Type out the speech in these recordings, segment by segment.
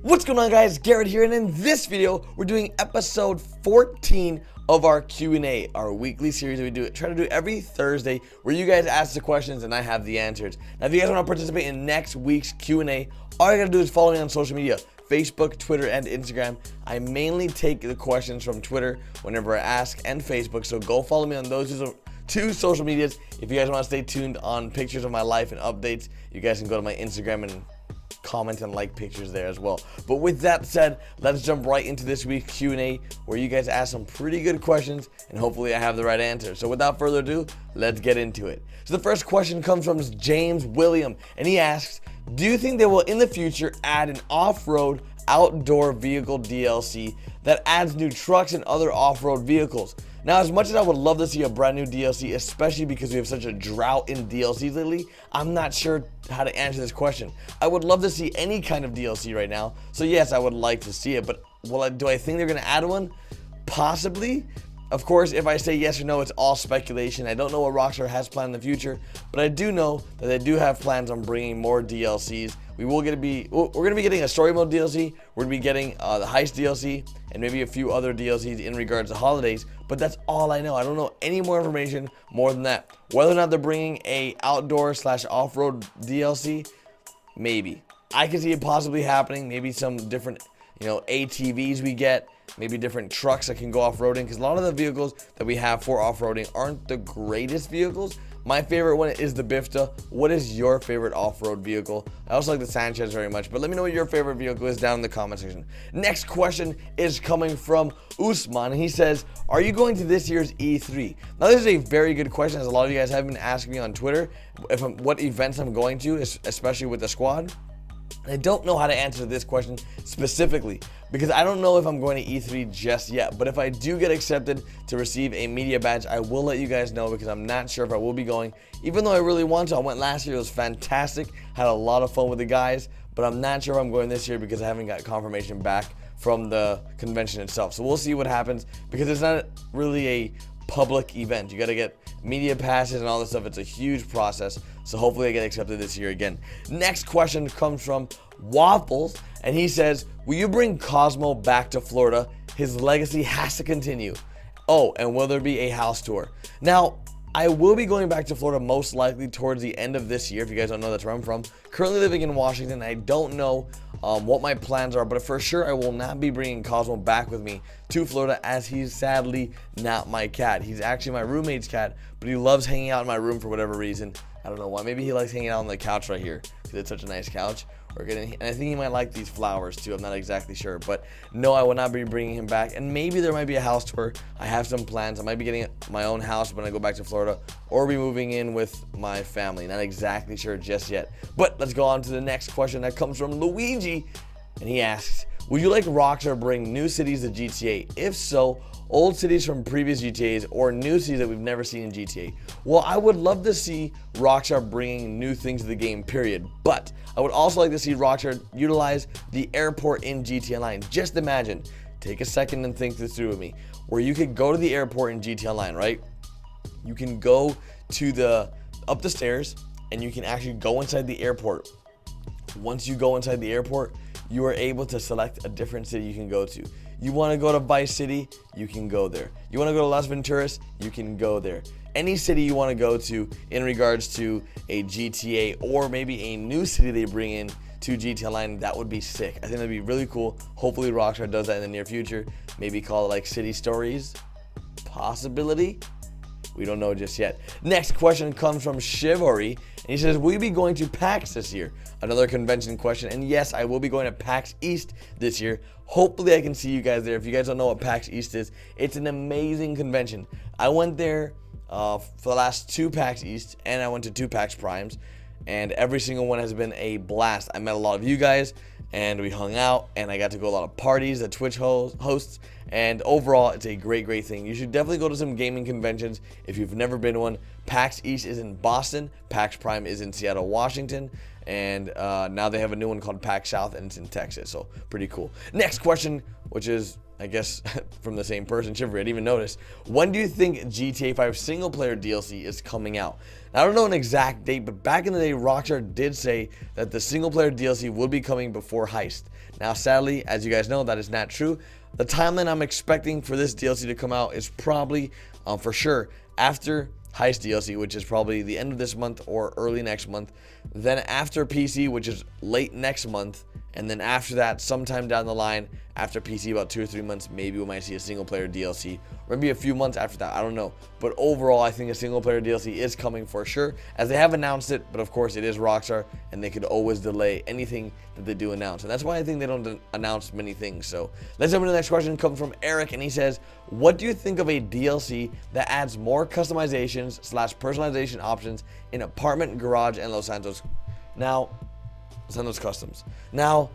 What's going on, guys? Garrett here, and in this video we're doing episode 14 of our Q&A, our weekly series that we try to do every Thursday, where you guys ask the questions and I have the answers. Now if you guys want to participate in next week's Q&A, all you gotta do is follow me on social media: Facebook, Twitter, and Instagram. I mainly take the questions from Twitter whenever I ask, and Facebook, so go follow me on those two social medias. If you guys want to stay tuned on pictures of my life and updates, you guys can go to my Instagram and comment and like pictures there as well. But with that said, let's jump right into this week's Q&A, where you guys ask some pretty good questions and hopefully I have the right answer. So without further ado, let's get into it. So the first question comes from James William, and he asks, do you think they will in the future add an off-road outdoor vehicle DLC that adds new trucks and other off-road vehicles? Now, as much as I would love to see a brand new DLC, especially because we have such a drought in DLCs lately, I'm not sure how to answer this question. I would love to see any kind of DLC right now, so yes, I would like to see it, but do I think they're going to add one? Possibly. Of course, if I say yes or no, it's all speculation. I don't know what Rockstar has planned in the future, but I do know that they do have plans on bringing more DLCs. We're going to be getting a story mode DLC, we're going to be getting the heist DLC, and maybe a few other DLCs in regards to holidays, but that's all I know. I don't know any more information more than that. Whether or not they're bringing a outdoor / off-road DLC, maybe. I can see it possibly happening. Maybe some different, ATVs we get, maybe different trucks that can go off-roading, because a lot of the vehicles that we have for off-roading aren't the greatest vehicles. My favorite one is the Bifta. What is your favorite off-road vehicle? I also like the Sanchez very much, but let me know what your favorite vehicle is down in the comment section. Next question is coming from Usman. He says, are you going to this year's E3? Now, this is a very good question, as a lot of you guys have been asking me on Twitter what events I'm going to, especially with the squad. I don't know how to answer this question specifically, because I don't know if I'm going to E3 just yet, but if I do get accepted to receive a media badge, I will let you guys know, because I'm not sure if I will be going, even though I really want to. I went last year, it was fantastic, had a lot of fun with the guys, but I'm not sure if I'm going this year because I haven't got confirmation back from the convention itself. So we'll see what happens, because it's not really a public event. You got to get media passes and all this stuff. It's a huge process, so hopefully I get accepted this year again. Next question comes from Waffles, and he says, will you bring Cosmo back to Florida? His legacy has to continue. Oh, and will there be a house tour? Now, I will be going back to Florida most likely towards the end of this year. If you guys don't know, that's where I'm from. Currently living in Washington. I don't know what my plans are, but for sure I will not be bringing Cosmo back with me to Florida, as he's sadly not my cat. He's actually my roommate's cat, but he loves hanging out in my room for whatever reason. I don't know why. Maybe he likes hanging out on the couch right here because it's such a nice couch. And I think he might like these flowers too. I'm not exactly sure, but no, I will not be bringing him back. And maybe there might be a house tour. I have some plans. I might be getting my own house when I go back to Florida, or be moving in with my family. Not exactly sure just yet. But let's go on to the next question that comes from Luigi, and he asks, would you like Rockstar bring new cities to GTA? If so, old cities from previous GTAs or new cities that we've never seen in GTA? Well, I would love to see Rockstar bringing new things to the game, period. But I would also like to see Rockstar utilize the airport in GTA Online. Just imagine, take a second and think this through with me, where you could go to the airport in GTA Online, right? You can go to up the stairs, and you can actually go inside the airport. Once you go inside the airport, you are able to select a different city you can go to. You want to go to Vice City, you can go there. You want to go to Las Venturas, you can go there. Any city you want to go to in regards to a GTA, or maybe a new city they bring in to GTA Online, that would be sick. I think that'd be really cool. Hopefully Rockstar does that in the near future. Maybe call it like City Stories. Possibility? We don't know just yet. Next question comes from Chivalry, and he says, will you be going to PAX this year? Another convention question, and yes, I will be going to PAX East this year. Hopefully I can see you guys there. If you guys don't know what PAX East is, it's an amazing convention. I went there for the last 2 PAX East, and I went to 2 PAX Primes, and every single one has been a blast. I met a lot of you guys, and we hung out, and I got to go to a lot of parties that Twitch hosts, and overall, it's a great thing. You should definitely go to some gaming conventions if you've never been to one. PAX East is in Boston, PAX Prime is in Seattle, Washington, and now they have a new one called PAX South, and it's in Texas, so pretty cool. Next question, which is, I guess, from the same person, Chivalry, I didn't even notice. When do you think GTA 5 single player DLC is coming out? Now, I don't know an exact date, but back in the day, Rockstar did say that the single player DLC would be coming before Heist. Now, sadly, as you guys know, that is not true. The timeline I'm expecting for this DLC to come out is probably, for sure, after Heist DLC, which is probably the end of this month or early next month. Then after PC, which is late next month. And then after that, sometime down the line, after PC, about 2 or 3 months, maybe we might see a single player DLC. Or maybe a few months after that, I don't know. But overall, I think a single player DLC is coming for sure, as they have announced it. But of course, it is Rockstar, and they could always delay anything that they do announce. And that's why I think they don't announce many things. So let's jump into the next question. It comes from Eric, and he says, what do you think of a DLC that adds more customizations / personalization options in apartment, garage, and Los Santos? Now, Santos Customs. Now,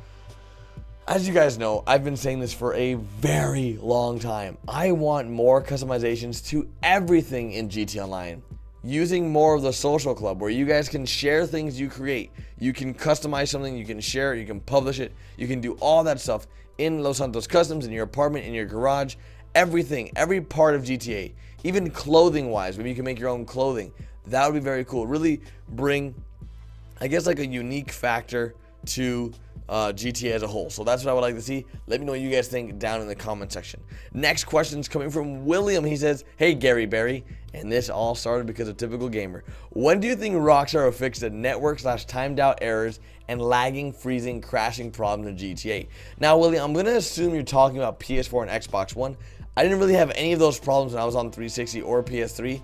as you guys know, I've been saying this for a very long time. I want more customizations to everything in GT Online. Using more of the social club where you guys can share things you create. You can customize something, you can share it, you can publish it, you can do all that stuff in Los Santos Customs, in your apartment, in your garage, everything, every part of GTA. Even clothing wise, maybe you can make your own clothing. That would be very cool. Really bring, I guess, like a unique factor to GTA as a whole. So that's what I would like to see. Let me know what you guys think down in the comment section. Next question is coming from William. He says, hey Gary Barry, and this all started because of Typical Gamer. When do you think Rockstar will fix the network / timed out errors and lagging, freezing, crashing problems in GTA? Now, William, I'm going to assume you're talking about PS4 and Xbox One. I didn't really have any of those problems when I was on 360 or PS3,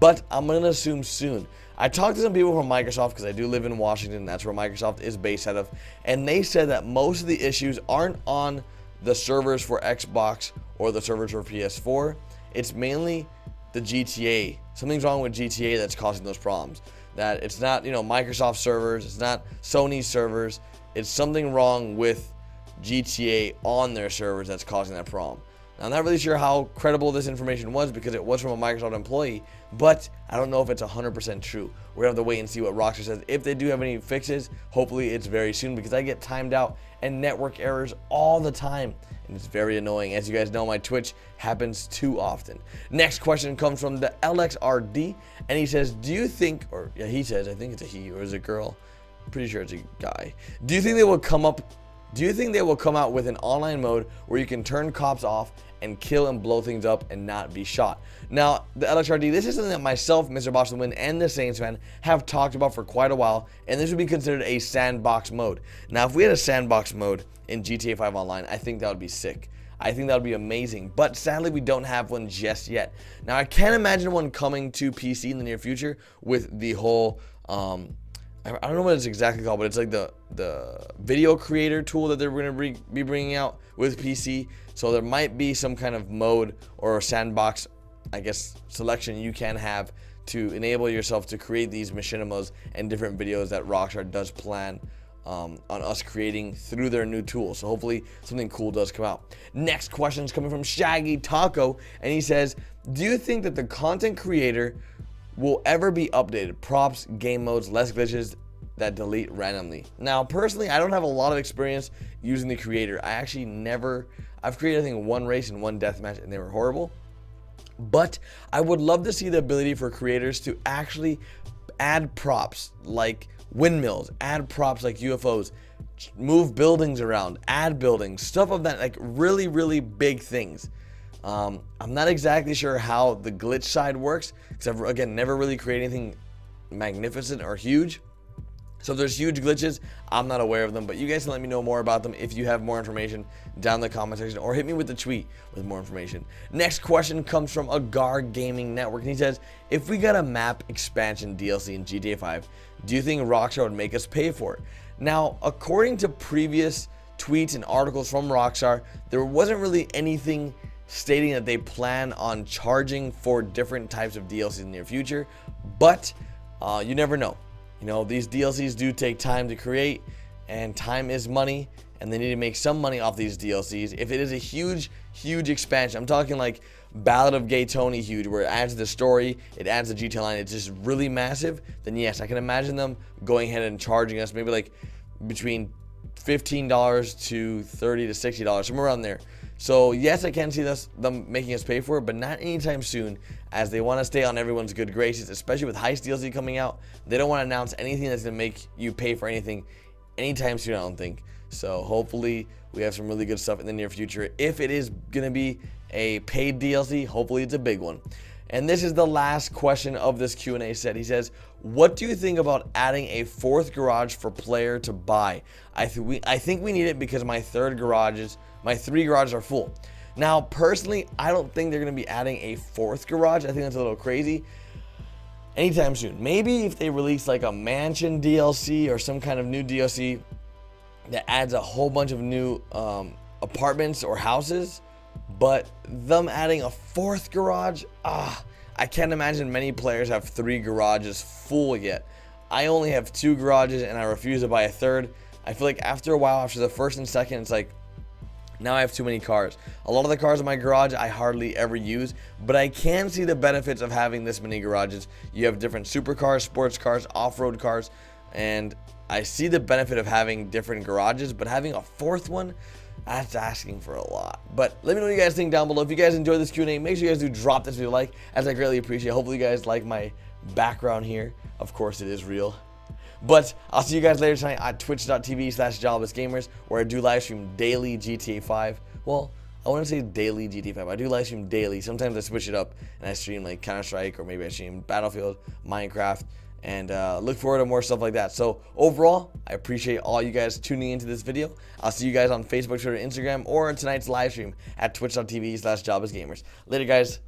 but I'm going to assume soon. I talked to some people from Microsoft because I do live in Washington. That's where Microsoft is based out of. And they said that most of the issues aren't on the servers for Xbox or the servers for PS4. It's mainly the GTA. Something's wrong with GTA that's causing those problems. That it's not, Microsoft servers. It's not Sony servers. It's something wrong with GTA on their servers that's causing that problem. Now, I'm not really sure how credible this information was because it was from a Microsoft employee, but I don't know if it's 100% true. We're going to have to wait and see what Rockstar says. If they do have any fixes, hopefully it's very soon because I get timed out and network errors all the time, and it's very annoying. As you guys know, my Twitch happens too often. Next question comes from the LXRD, and he says, do you think, or yeah, he says, I think it's a he or is it a girl? I'm pretty sure it's a guy. Do you think they will come out with an online mode where you can turn cops off and kill and blow things up and not be shot? Now, the LXRD, this is something that myself, Mr. Boston Win, and the Saints fan have talked about for quite a while, and this would be considered a sandbox mode. Now, if we had a sandbox mode in GTA 5 Online, I think that would be sick. I think that would be amazing, but sadly, we don't have one just yet. Now, I can't imagine one coming to PC in the near future with the whole, I don't know what it's exactly called, but it's like the video creator tool that they're going to be bringing out with PC. So there might be some kind of mode or a sandbox, I guess, selection you can have to enable yourself to create these machinimas and different videos that Rockstar does plan on us creating through their new tool. So hopefully something cool does come out. Next question is coming from Shaggy Taco, and he says, do you think that the content creator will ever be updated? Props, game modes, less glitches that delete randomly. Now, personally, I don't have a lot of experience using the creator. I've created, I think, one race and one deathmatch, and they were horrible. But I would love to see the ability for creators to actually add props like windmills, add props like UFOs, move buildings around, add buildings, stuff of that, like really, really big things. I'm not exactly sure how the glitch side works because I've, again, never really created anything magnificent or huge. So if there's huge glitches, I'm not aware of them, but you guys can let me know more about them if you have more information down in the comment section, or hit me with the tweet with more information. Next question comes from Agar Gaming Network, and he says, if we got a map expansion DLC in GTA 5, do you think Rockstar would make us pay for it? Now, according to previous tweets and articles from Rockstar, there wasn't really anything stating that they plan on charging for different types of DLCs in the near future, but you never know. These DLCs do take time to create, and time is money, and they need to make some money off these DLCs. If it is a huge expansion, I'm talking like Ballad of Gay Tony huge, where it adds the story, it adds the GTA line, it's just really massive, then yes, I can imagine them going ahead and charging us maybe like between $15 to $30 to $60, somewhere around there. So yes, I can see them making us pay for it, but not anytime soon, as they want to stay on everyone's good graces, especially with Heist DLC coming out. They don't want to announce anything that's going to make you pay for anything anytime soon, I don't think. So hopefully we have some really good stuff in the near future. If it is going to be a paid DLC, hopefully it's a big one. And this is the last question of this Q&A set. He says, what do you think about adding a 4th garage for player to buy? I think we need it because my 3 garages are full. Now, personally, I don't think they're going to be adding a 4th garage. I think that's a little crazy anytime soon. Maybe if they release like a mansion DLC or some kind of new DLC that adds a whole bunch of new apartments or houses. But them adding a 4th garage, I can't imagine many players have 3 garages full yet. I only have 2 garages and I refuse to buy a 3rd. I feel like after a while, after the 1st and 2nd, it's like, now I have too many cars. A lot of the cars in my garage I hardly ever use, but I can see the benefits of having this many garages. You have different supercars, sports cars, off-road cars, and I see the benefit of having different garages, but having a 4th one, that's asking for a lot. But let me know what you guys think down below. If you guys enjoyed this Q&A, make sure you guys do drop this video a like, as I greatly appreciate it. Hopefully you guys like my background here. Of course it is real. But I'll see you guys later tonight at twitch.tv/joblessgamers, where I do live stream daily GTA 5. Well, I wouldn't say daily GTA 5. I do live stream daily. Sometimes I switch it up and I stream like Counter-Strike, or maybe I stream Battlefield, Minecraft, and look forward to more stuff like that. So overall, I appreciate all you guys tuning into this video. I'll see you guys on Facebook, Twitter, Instagram, or tonight's live stream at twitch.tv/joblessgamers. Later, guys.